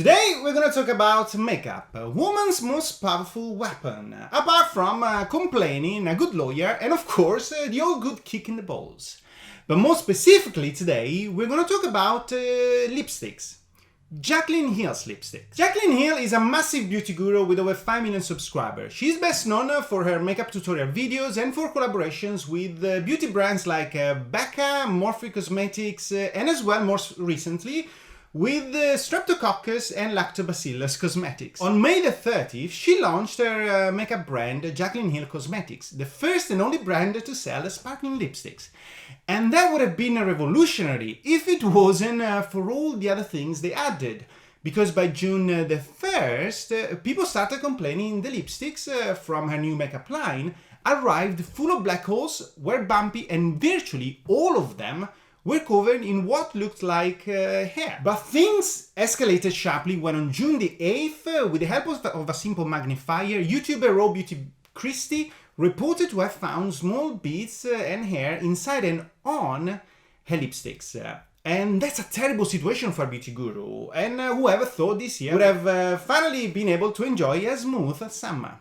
Today we're gonna talk about makeup, a woman's most powerful weapon, apart from complaining, a good lawyer, and of course the old good kick in the balls. But more specifically today we're gonna talk about lipsticks. Jaclyn Hill's lipstick. Jaclyn Hill is a massive beauty guru with over 5 million subscribers. She's best known for her makeup tutorial videos and for collaborations with beauty brands like Becca, Morphe Cosmetics, and as well more recently with Streptococcus and Lactobacillus Cosmetics. On May the 30th, she launched her makeup brand Jaclyn Hill Cosmetics, the first and only brand to sell sparkling lipsticks. And that would have been revolutionary if it wasn't for all the other things they added. Because by June the 1st, people started complaining the lipsticks from her new makeup line arrived full of black holes, were bumpy, and virtually all of them were covered in what looked like hair. But things escalated sharply when on June the 8th, with the help of a simple magnifier, YouTuber Raw Beauty Christie reported to have found small beads and hair inside and on her lipsticks. And that's a terrible situation for a beauty guru, and whoever thought this year would have finally been able to enjoy a smooth summer.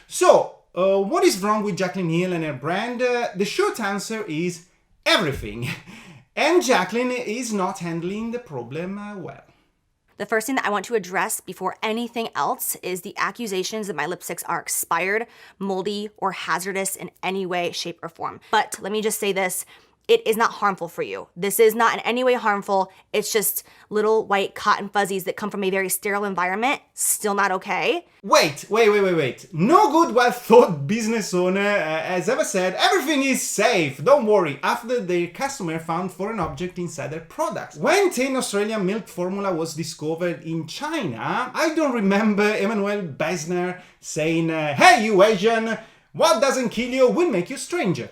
So, what is wrong with Jaclyn Hill and her brand? The short answer is everything. And Jaclyn is not handling the problem well. The first thing that I want to address before anything else is the accusations that my lipsticks are expired, moldy, or hazardous in any way, shape, or form. But let me just say this. It is not harmful for you. This is not in any way harmful. It's just little white cotton fuzzies that come from a very sterile environment. Still not okay. Wait. No good well-thought business owner has ever said everything is safe, don't worry, after their customer found foreign object inside their products. When 10 Australian milk formula was discovered in China, I don't remember Emmanuel Besner saying, hey you Asian, what doesn't kill you will make you stranger.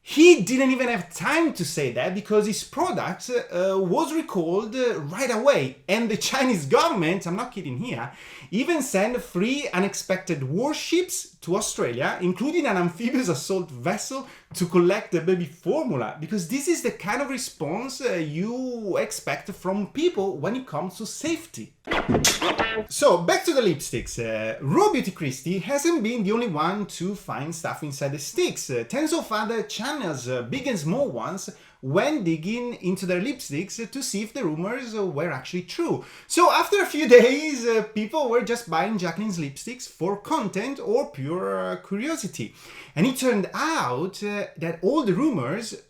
He didn't even have time to say that because his product was recalled right away. And the Chinese government, I'm not kidding here, even sent 3 unexpected warships to Australia, including an amphibious assault vessel to collect the baby formula. Because this is the kind of response you expect from people when it comes to safety. So, back to the lipsticks. Raw Beauty Christie hasn't been the only one to find stuff inside the sticks. Tens of other channels, big and small ones, went digging into their lipsticks to see if the rumors were actually true. So after a few days, people were just buying Jaclyn's lipsticks for content or pure curiosity. And it turned out that all the rumors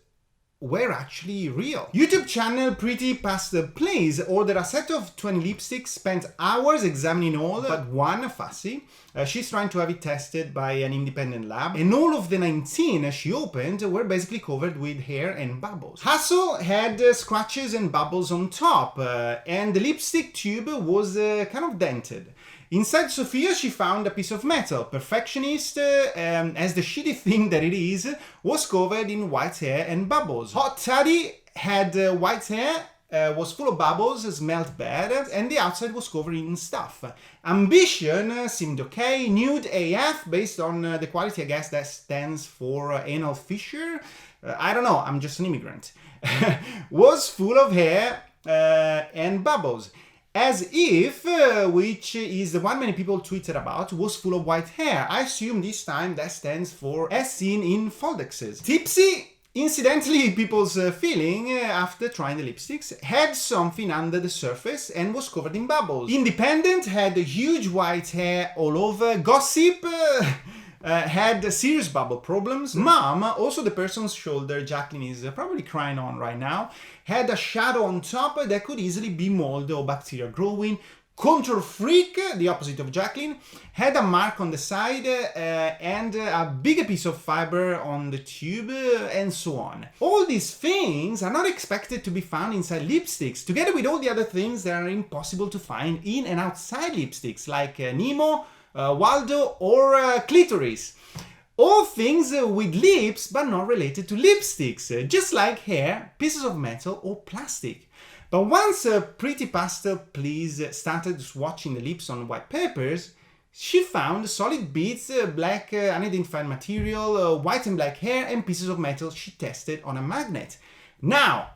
were actually real. YouTube channel Pretty Pastel Please ordered a set of 20 lipsticks, spent hours examining all but one fussy. She's trying to have it tested by an independent lab, and all of the 19 she opened were basically covered with hair and bubbles. Hustle had scratches and bubbles on top, and the lipstick tube was kind of dented. Inside Sophia, she found a piece of metal. Perfectionist, as the shitty thing that it is, was covered in white hair and bubbles. Hot Toddy had white hair, was full of bubbles, smelled bad, and the outside was covered in stuff. Ambition seemed okay. Nude AF, based on the quality, I guess that stands for anal fissure. I don't know, I'm just an immigrant. Was full of hair and bubbles. As if, which is the one many people tweeted about, was full of white hair. I assume this time that stands for as seen in Foldexes. Tipsy, incidentally people's feeling after trying the lipsticks, had something under the surface and was covered in bubbles. Independent had huge white hair all over. Gossip had serious bubble problems. Mom, also the person's shoulder Jaclyn is probably crying on right now, had a shadow on top that could easily be mold or bacteria growing. Contour Freak, the opposite of Jaclyn, had a mark on the side and a bigger piece of fiber on the tube and so on. All these things are not expected to be found inside lipsticks, together with all the other things that are impossible to find in and outside lipsticks, like Nemo, Waldo, or clitoris. All things with lips but not related to lipsticks, just like hair, pieces of metal, or plastic. But once Pretty Pastel Please started swatching the lips on white papers, she found solid beads, black unidentified material, white and black hair, and pieces of metal she tested on a magnet. Now,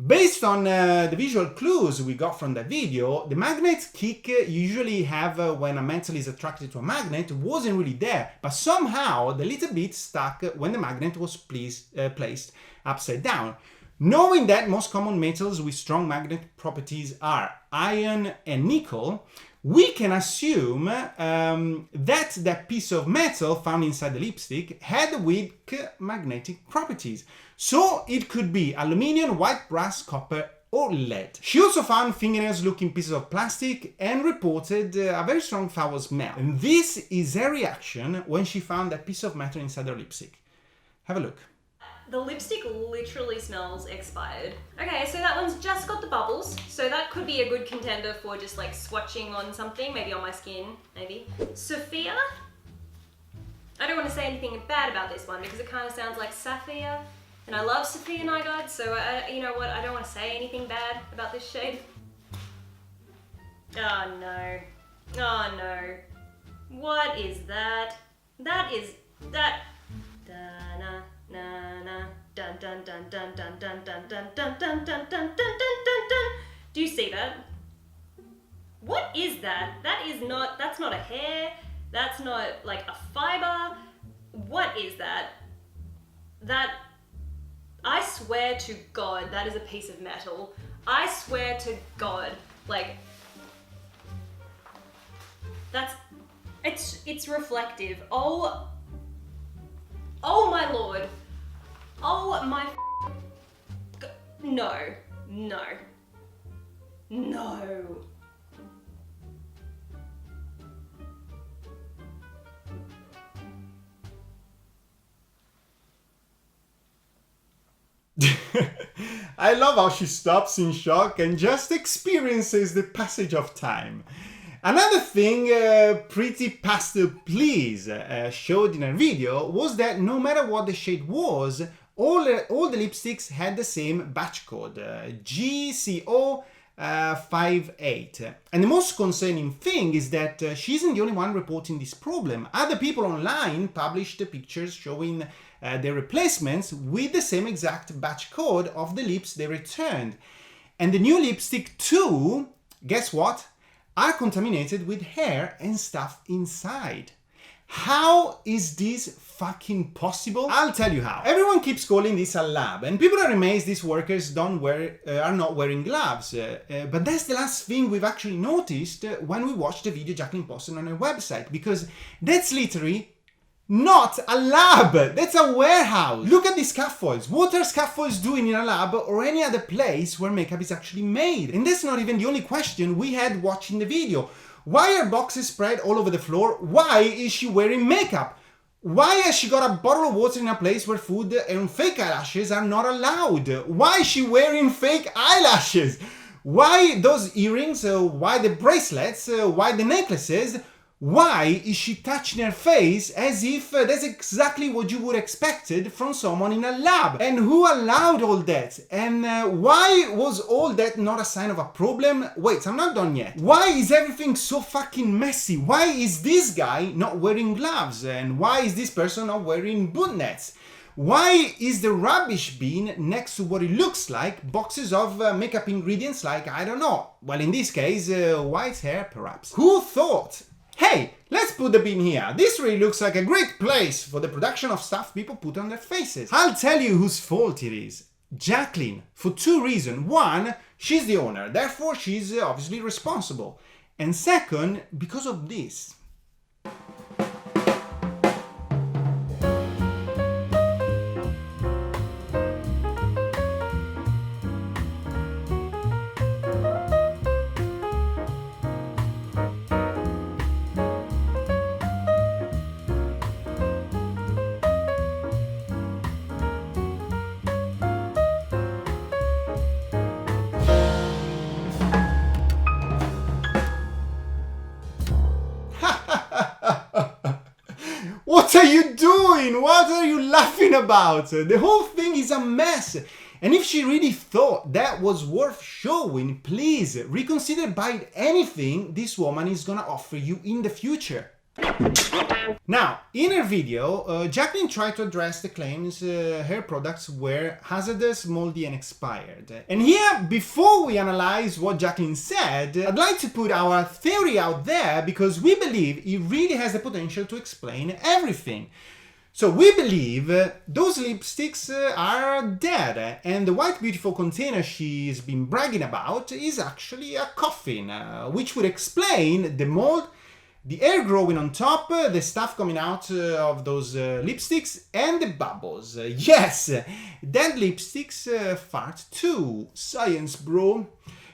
Based on the visual clues we got from that video, the magnet kick you usually have when a metal is attracted to a magnet wasn't really there, but somehow the little bit stuck when the magnet was placed upside down. Knowing that most common metals with strong magnet properties are iron and nickel, we can assume that piece of metal found inside the lipstick had weak magnetic properties. So it could be aluminium, white brass, copper, or lead. She also found fingernails-looking pieces of plastic and reported a very strong foul smell. And this is her reaction when she found that piece of metal inside her lipstick. Have a look. The lipstick literally smells expired. Okay, so that one's just got the bubbles, so that could be a good contender for just like swatching on something, maybe on my skin, maybe. Sophia? I don't want to say anything bad about this one because it kind of sounds like Sapphire, and I love Sophia Nygaard, so you know what, I don't want to say anything bad about this shade. Oh no. Oh no. What is that? That is... that... Da-na. Na na dun dun dun dun dun dun dun dun dun dun dun dun dun dun dun dun. Do you see that? What is that? That's not a hair. That's not like a fiber. What is that? I swear to God, that is a piece of metal. I swear to God, like it's reflective. Oh my Lord. Oh my no. I love how she stops in shock and just experiences the passage of time. Another thing Pretty Pastel Please showed in her video was that no matter what the shade was, all the lipsticks had the same batch code, GCO58. And the most concerning thing is that she isn't the only one reporting this problem. Other people online published pictures showing their replacements with the same exact batch code of the lips they returned. And the new lipstick too, guess what? Are contaminated with hair and stuff inside. How is this fucking possible? I'll tell you how. Everyone keeps calling this a lab, and people are amazed these workers are not wearing gloves. But that's the last thing we've actually noticed when we watched the video Jaclyn posted on her website, because that's literally not a lab, that's a warehouse. Look at these scaffolds. What are scaffolds doing in a lab or any other place where makeup is actually made? And that's not even the only question we had watching the video. Why are boxes spread all over the floor? Why is she wearing makeup? Why has she got a bottle of water in a place where food and fake eyelashes are not allowed? Why is she wearing fake eyelashes? Why those earrings? Why the bracelets? Why the necklaces? Why is she touching her face as if that's exactly what you would expected from someone in a lab? And who allowed all that? And why was all that not a sign of a problem? Wait, I'm not done yet. Why is everything so fucking messy? Why is this guy not wearing gloves? And why is this person not wearing boot nets? Why is the rubbish bin next to what it looks like boxes of makeup ingredients like, I don't know, well in this case, white hair perhaps? Who thought, hey, let's put the bin here. This really looks like a great place for the production of stuff people put on their faces. I'll tell you whose fault it is. Jaclyn, for two reasons. One, she's the owner, therefore she's obviously responsible. And second, because of this. What are you doing? What are you laughing about? The whole thing is a mess. And if she really thought that was worth showing, please reconsider buying anything this woman is gonna offer you in the future. Now, in her video, Jaclyn tried to address the claims her products were hazardous, moldy, and expired. And here, before we analyze what Jaclyn said, I'd like to put our theory out there because we believe it really has the potential to explain everything. So we believe those lipsticks are dead, and the white beautiful container she's been bragging about is actually a coffin, which would explain the mold, the air growing on top, the stuff coming out of those lipsticks, and the bubbles. Yes, dead lipsticks fart too. Science, bro.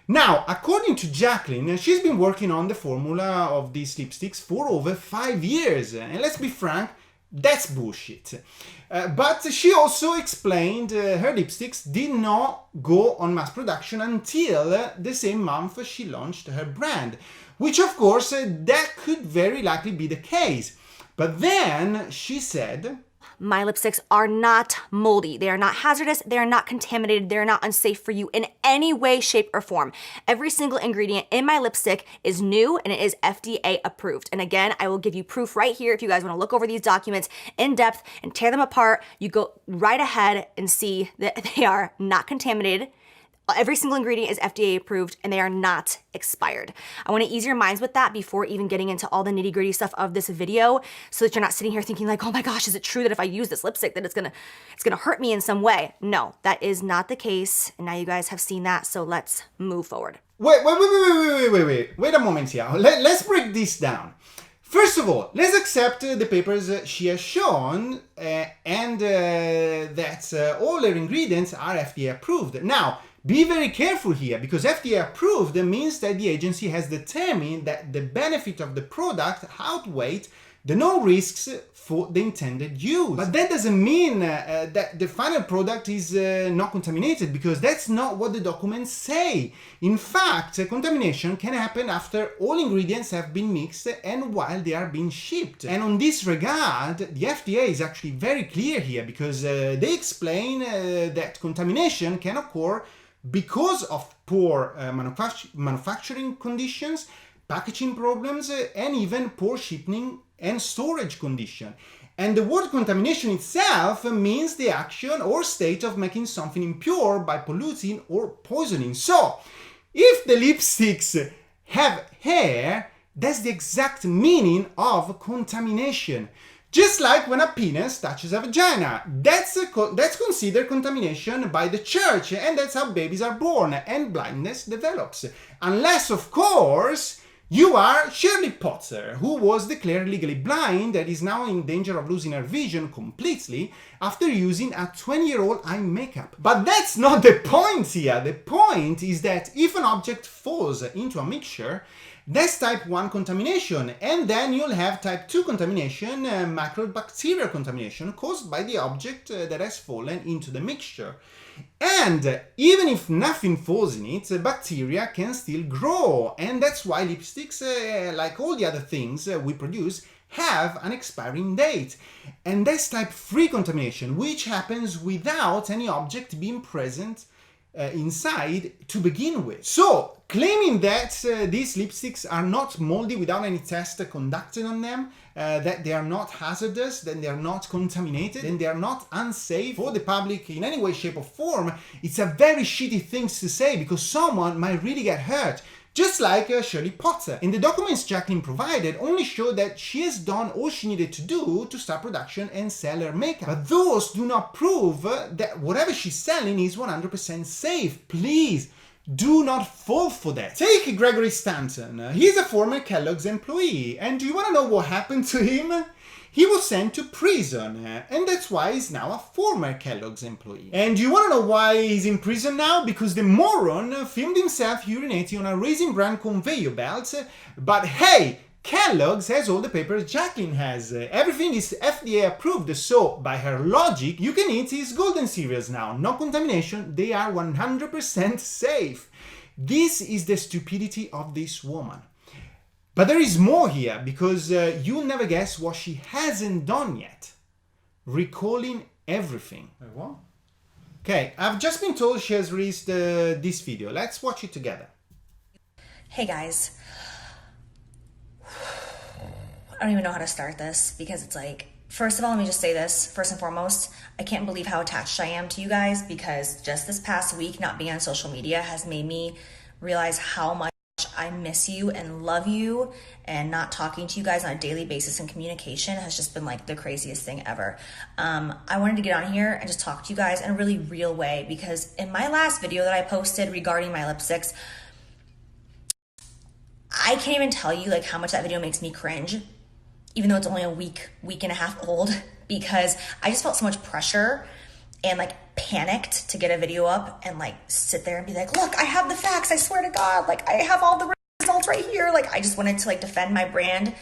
Now, according to Jaclyn, she's been working on the formula of these lipsticks for over 5 years. And let's be frank, that's bullshit. But she also explained her lipsticks did not go on mass production until the same month she launched her brand. Which of course, that could very likely be the case. But then she said, my lipsticks are not moldy. They are not hazardous. They are not contaminated. They are not unsafe for you in any way, shape, or form. Every single ingredient in my lipstick is new and it is FDA approved. And again, I will give you proof right here. If you guys want to look over these documents in depth and tear them apart, you go right ahead and see that they are not contaminated. Every single ingredient is FDA approved and they are not expired. I want to ease your minds with that before even getting into all the nitty gritty stuff of this video so that you're not sitting here thinking like, oh my gosh, is it true that if I use this lipstick that it's gonna hurt me in some way? No, that is not the case. And now you guys have seen that, so let's move forward. Wait a moment here. Let's break this down. First of all, let's accept the papers she has shown and that all her ingredients are FDA approved. Now, be very careful here because FDA approved means that the agency has determined that the benefit of the product outweighs the known risks for the intended use. But that doesn't mean that the final product is not contaminated because that's not what the documents say. In fact, contamination can happen after all ingredients have been mixed and while they are being shipped. And on this regard, the FDA is actually very clear here because they explain that contamination can occur because of poor manufacturing conditions, packaging problems, and even poor shipping and storage condition. And the word contamination itself means the action or state of making something impure by polluting or poisoning. So, if the lipsticks have hair, that's the exact meaning of contamination. Just like when a penis touches a vagina, that's considered contamination by the church, and that's how babies are born and blindness develops. Unless, of course, you are Shirley Potter, who was declared legally blind and is now in danger of losing her vision completely after using a 20-year-old eye makeup. But that's not the point here. The point is that if an object falls into a mixture, that's type 1 contamination, and then you'll have type 2 contamination, microbacterial contamination caused by the object that has fallen into the mixture. And even if nothing falls in it, bacteria can still grow, and that's why lipsticks, like all the other things we produce, have an expiring date. And that's type 3 contamination, which happens without any object being present inside to begin with. So, claiming that these lipsticks are not moldy without any test conducted on them, that they are not hazardous, that they are not contaminated, and they are not unsafe for the public in any way, shape, or form, it's a very shitty thing to say because someone might really get hurt. Just like Shirley Potter. And the documents Jaclyn provided only show that she has done all she needed to do to start production and sell her makeup. But those do not prove that whatever she's selling is 100% safe. Please, do not fall for that. Take Gregory Stanton. He's a former Kellogg's employee. And do you want to know what happened to him? He was sent to prison, and that's why he's now a former Kellogg's employee. And you want to know why he's in prison now? Because the moron filmed himself urinating on a Raisin Bran conveyor belt, but hey, Kellogg's has all the papers Jaclyn has. Everything is FDA approved, so by her logic, you can eat his golden cereals now. No contamination, they are 100% safe. This is the stupidity of this woman. But there is more here, because you'll never guess what she hasn't done yet. Recalling everything. Wait, what? Okay, I've just been told she has released this video. Let's watch it together. Hey guys. I don't even know how to start this because it's like, first of all, let me just say this. First and foremost, I can't believe how attached I am to you guys because just this past week, not being on social media has made me realize how much I miss you and love you, and not talking to you guys on a daily basis and communication has just been like the craziest thing ever. I wanted to get on here and just talk to you guys in a really real way because in my last video that I posted regarding my lipsticks, I can't even tell you like how much that video makes me cringe, even though it's only a week and a half old, because I just felt so much pressure and like panicked to get a video up and like sit there and be like, look, I have the facts, I swear to God, like I have all the results right here. Like I just wanted to like defend my brand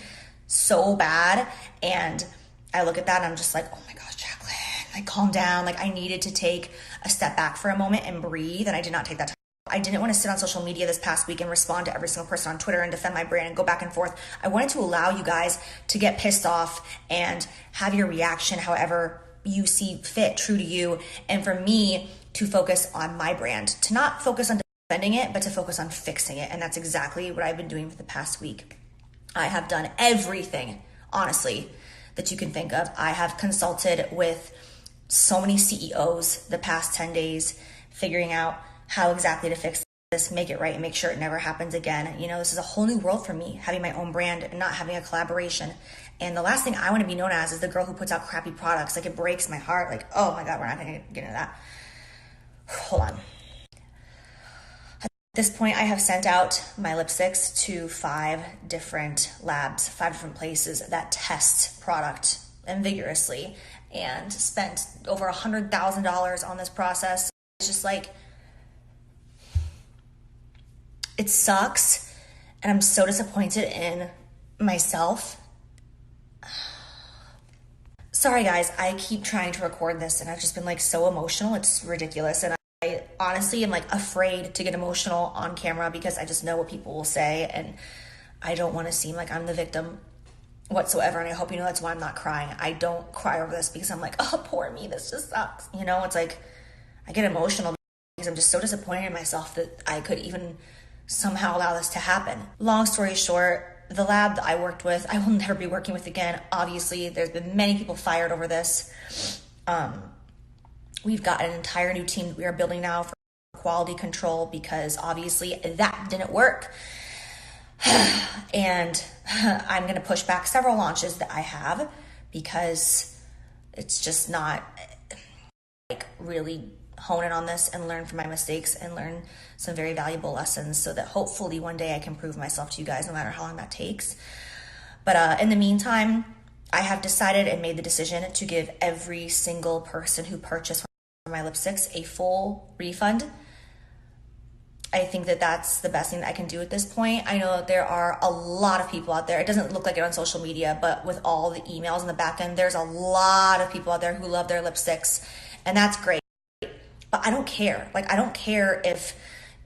so bad. And I look at that and I'm just like, oh my gosh, Jaclyn, like calm down. Like I needed to take a step back for a moment and breathe. And I did not take that time. I didn't want to sit on social media this past week and respond to every single person on Twitter and defend my brand and go back and forth. I wanted to allow you guys to get pissed off and have your reaction however you see fit, true to you, and for me to focus on my brand, to not focus on defending it, but to focus on fixing it. And that's exactly what I've been doing for the past week. I have done everything, honestly, that you can think of. I have consulted with so many CEOs the past 10 days, figuring out how exactly to fix this, make it right, and make sure it never happens again. You know, this is a whole new world for me, having my own brand and not having a collaboration. And the last thing I want to be known as is the girl who puts out crappy products. Like, it breaks my heart. Like, oh my God, we're not going to get into that. Hold on. At this point, I have sent out my lipsticks to 5 different labs, 5 different places that test product and vigorously, and spent over $100,000 on this process. It's just like, it sucks, and I'm so disappointed in myself. Sorry guys, I keep trying to record this and I've just been like so emotional, it's ridiculous. And I honestly am like afraid to get emotional on camera because I just know what people will say and I don't want to seem like I'm the victim whatsoever. And I hope you know that's why I'm not crying. I don't cry over this because I'm like, oh, poor me, this just sucks. You know, it's like I get emotional because I'm just so disappointed in myself that I could even somehow allow this to happen. Long story short, the lab that I worked with, I will never be working with again. Obviously, there's been many people fired over this. We've got an entire new team that we are building now for quality control because obviously that didn't work. And I'm going to push back several launches that I have because it's just not like really hone in on this and learn from my mistakes and learn some very valuable lessons so that hopefully one day I can prove myself to you guys no matter how long that takes. But in the meantime, I have decided and made the decision to give every single person who purchased my lipsticks a full refund. I think that that's the best thing that I can do at this point. I know that there are a lot of people out there. It doesn't look like it on social media, but with all the emails in the back end, there's a lot of people out there who love their lipsticks, and that's great. But I don't care. Like, I don't care if,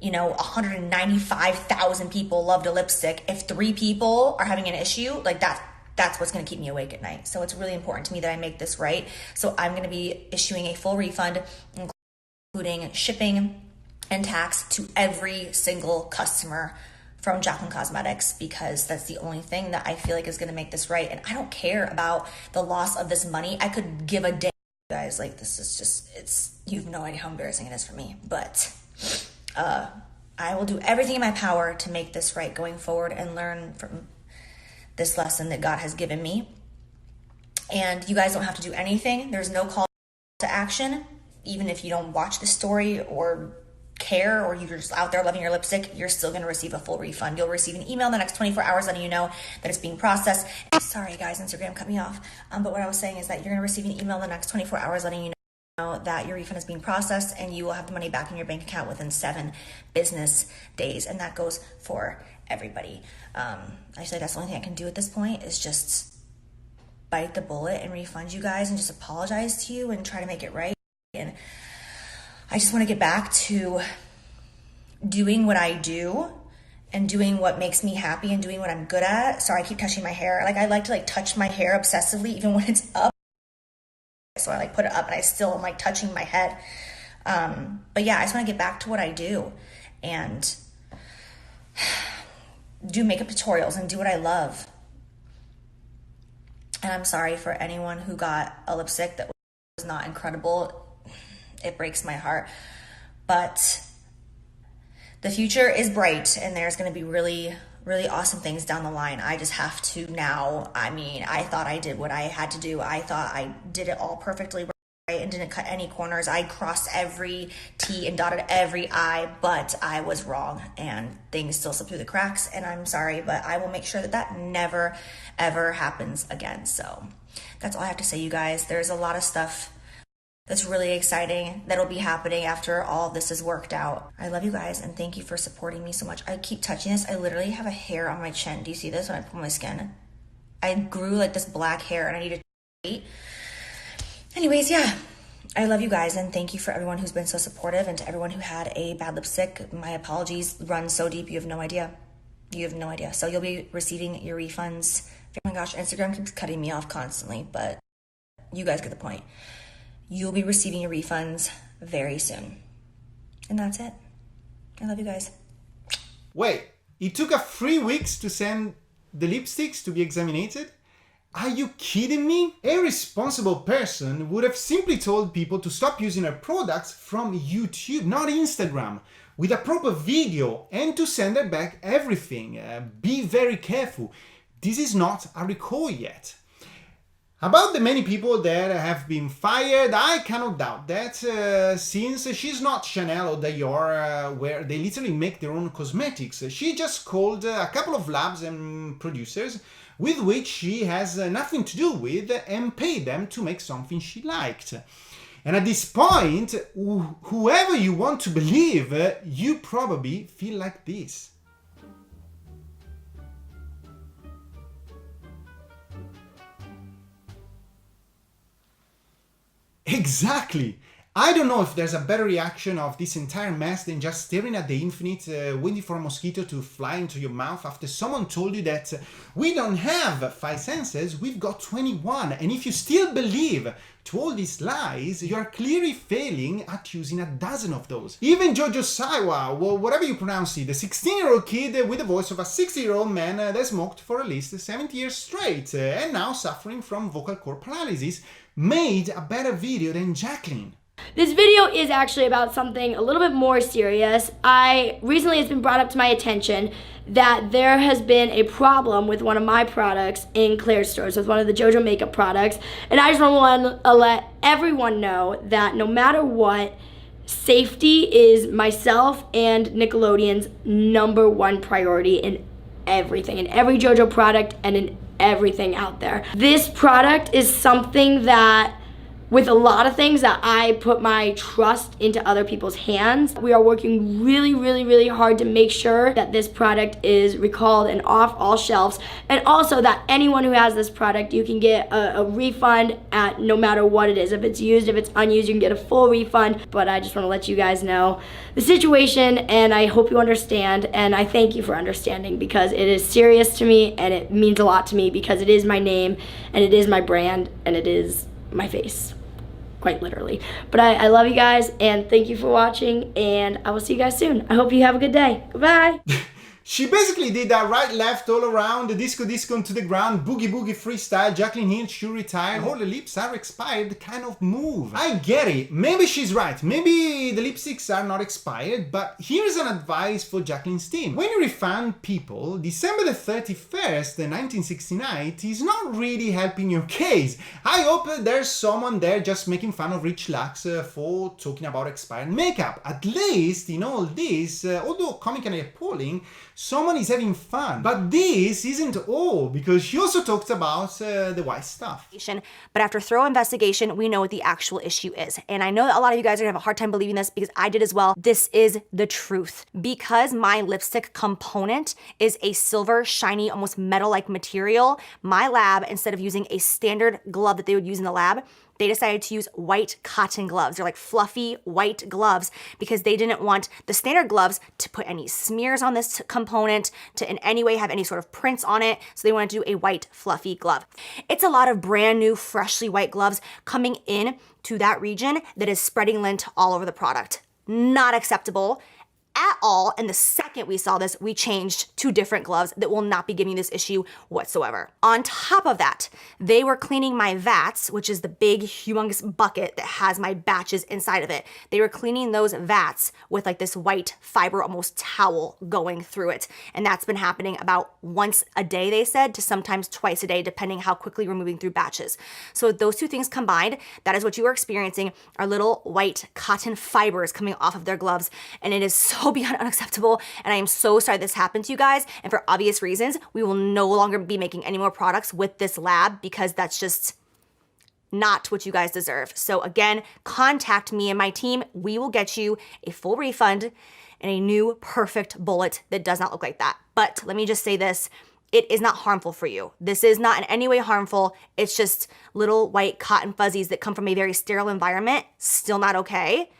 you know, 195,000 people loved a lipstick. If 3 people are having an issue, like that's what's going to keep me awake at night. So it's really important to me that I make this right. So I'm going to be issuing a full refund, including shipping and tax to every single customer from Jaclyn Cosmetics, because that's the only thing that I feel like is going to make this right. And I don't care about the loss of this money. I could give a damn. Guys, like, this is just, you have no idea how embarrassing it is for me, but I will do everything in my power to make this right going forward and learn from this lesson that God has given me. And you guys don't have to do anything. There's no call to action. Even if you don't watch the story or care, or you're just out there loving your lipstick, you're still going to receive a full refund. You'll receive an email in the next 24 hours letting you know that it's being processed. Sorry guys, Instagram cut me off. But what I was saying is that you're going to receive an email in the next 24 hours letting you know that your refund is being processed, and you will have the money back in your bank account within 7 business days. And that goes for everybody. Actually, that's the only thing I can do at this point is just bite the bullet and refund you guys and just apologize to you and try to make it right. And I just want to get back to doing what I do and doing what makes me happy and doing what I'm good at. Sorry, I keep touching my hair. Like, I like to touch my hair obsessively even when it's up. So I put it up and I still am touching my head. But yeah, I just want to get back to what I do and do makeup tutorials and do what I love. And I'm sorry for anyone who got a lipstick that was not incredible. It breaks my heart. But the future is bright, and there's going to be really, really awesome things down the line. I just have to now. I mean, I thought I did what I had to do. I thought I did it all perfectly right and didn't cut any corners. I crossed every T and dotted every I, but I was wrong, and things still slip through the cracks, and I'm sorry, but I will make sure that that never, ever happens again. So that's all I have to say, you guys. There's a lot of stuff that's really exciting that'll be happening after all of this is worked out. I love you guys, and thank you for supporting me so much. I keep touching this. I literally have a hair on my chin. Do you see this when I pull my skin? I grew like this black hair, and I need to treat. Anyways, yeah, I love you guys, and thank you for everyone who's been so supportive, and to everyone who had a bad lipstick. My apologies run so deep, you have no idea. You have no idea. So you'll be receiving your refunds. Oh my gosh, Instagram keeps cutting me off constantly, but you guys get the point. You'll be receiving your refunds very soon. And that's it. I love you guys. Wait, it took us 3 weeks to send the lipsticks to be examined? Are you kidding me? A responsible person would have simply told people to stop using her products from YouTube, not Instagram, with a proper video, and to send her back everything. Be very careful. This is not a recall yet. About the many people that have been fired, I cannot doubt that, since she's not Chanel or Dior, where they literally make their own cosmetics. She just called a couple of labs and producers with which she has nothing to do with, and paid them to make something she liked. And at this point, whoever you want to believe, you probably feel like this. Exactly! I don't know if there's a better reaction of this entire mess than just staring at the infinite, waiting for a mosquito to fly into your mouth after someone told you that we don't have 5 senses, we've got 21, and if you still believe to all these lies, you are clearly failing at using a dozen of those. Even DJoshShow, whatever you pronounce it, the 16-year-old kid with the voice of a 60-year-old man that smoked for at least 70 years straight, and now suffering from vocal cord paralysis, made a better video than Jaclyn. This video is actually about something a little bit more serious. Recently it's been brought up to my attention that there has been a problem with one of my products in Claire's stores, with one of the JoJo makeup products. And I just want to let everyone know that no matter what, safety is myself and Nickelodeon's #1 priority in everything, in every JoJo product and in everything out there. This product is something that, with a lot of things, that I put my trust into other people's hands. We are working really, really, really hard to make sure that this product is recalled and off all shelves, and also that anyone who has this product, you can get a refund at no matter what it is. If it's used, if it's unused, you can get a full refund. But I just want to let you guys know the situation, and I hope you understand, and I thank you for understanding, because it is serious to me and it means a lot to me, because it is my name and it is my brand and it is my face. Quite literally. But I love you guys, and thank you for watching, and I will see you guys soon. I hope you have a good day. Goodbye. She basically did that right, left, all around, the disco into the ground, boogie boogie freestyle, Jaclyn Hill should retire, all the lips are expired kind of move. I get it, maybe she's right, maybe the lipsticks are not expired, but here's an advice for Jaclyn's team. When you refund people, December the 31st, 1969 is not really helping your case. I hope there's someone there just making fun of Rich Lux for talking about expired makeup. At least in all this, although comically appalling, someone is having fun. But this isn't all, because she also talked about the white stuff. But after thorough investigation, we know what the actual issue is. And I know that a lot of you guys are gonna have a hard time believing this, because I did as well. This is the truth. Because my lipstick component is a silver, shiny, almost metal-like material, my lab, instead of using a standard glove that they would use in the lab, they decided to use white cotton gloves. They're like fluffy white gloves, because they didn't want the standard gloves to put any smears on this component, to in any way have any sort of prints on it. So they wanted to do a white fluffy glove. It's a lot of brand new, freshly white gloves coming in to that region that is spreading lint all over the product. Not acceptable at all. And the second we saw this, we changed to different gloves that will not be giving you this issue whatsoever. On top of that, they were cleaning my vats, which is the big, humongous bucket that has my batches inside of it. They were cleaning those vats with like this white fiber, almost towel going through it. And that's been happening about once a day, they said, to sometimes twice a day, depending how quickly we're moving through batches. So those two things combined, that is what you are experiencing, are little white cotton fibers coming off of their gloves. And it is so beyond unacceptable. And I am so sorry this happened to you guys. And for obvious reasons, we will no longer be making any more products with this lab because that's just not what you guys deserve. So again, contact me and my team. We will get you a full refund and a new perfect bullet that does not look like that. But let me just say this. It is not harmful for you. This is not in any way harmful. It's just little white cotton fuzzies that come from a very sterile environment. Still not okay.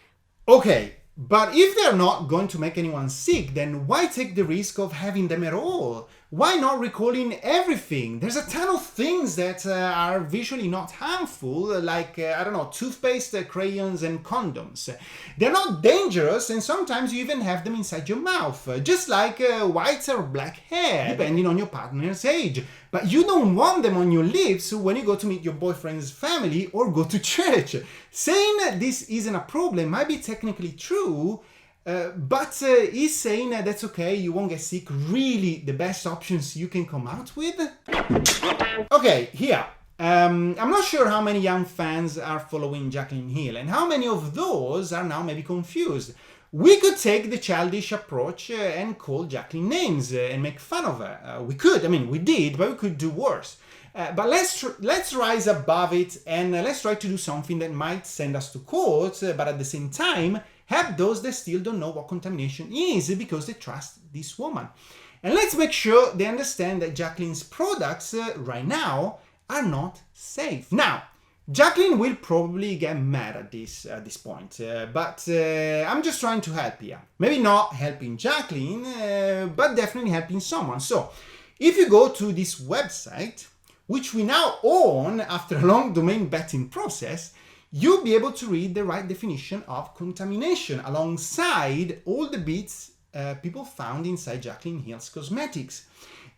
Okay, but if they're not going to make anyone sick, then why take the risk of having them at all? Why not recalling everything? There's a ton of things that are visually not harmful, like, I don't know, toothpaste, crayons, and condoms. They're not dangerous, and sometimes you even have them inside your mouth, just like white or black hair, depending on your partner's age. But you don't want them on your lips when you go to meet your boyfriend's family or go to church. Saying this isn't a problem might be technically true, but is saying that's okay, you won't get sick, really the best options you can come out with? Okay, here. I'm not sure how many young fans are following Jaclyn Hill and how many of those are now maybe confused. We could take the childish approach and call Jaclyn names and make fun of her. We could, I mean, we did, but we could do worse. But let's rise above it and let's try to do something that might send us to court, but at the same time, help those that still don't know what contamination is because they trust this woman. And let's make sure they understand that Jaclyn's products right now are not safe. Now, Jaclyn will probably get mad at this point, but I'm just trying to help here. Maybe not helping Jaclyn, but definitely helping someone. So, if you go to this website, which we now own after a long domain vetting process, you'll be able to read the right definition of contamination alongside all the bits people found inside Jaclyn Hill's cosmetics.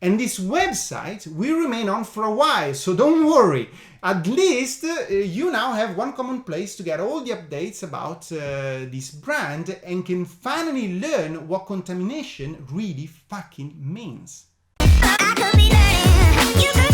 And this website will remain on for a while, so don't worry. At least you now have one common place to get all the updates about this brand and can finally learn what contamination really fucking means. I could be learning.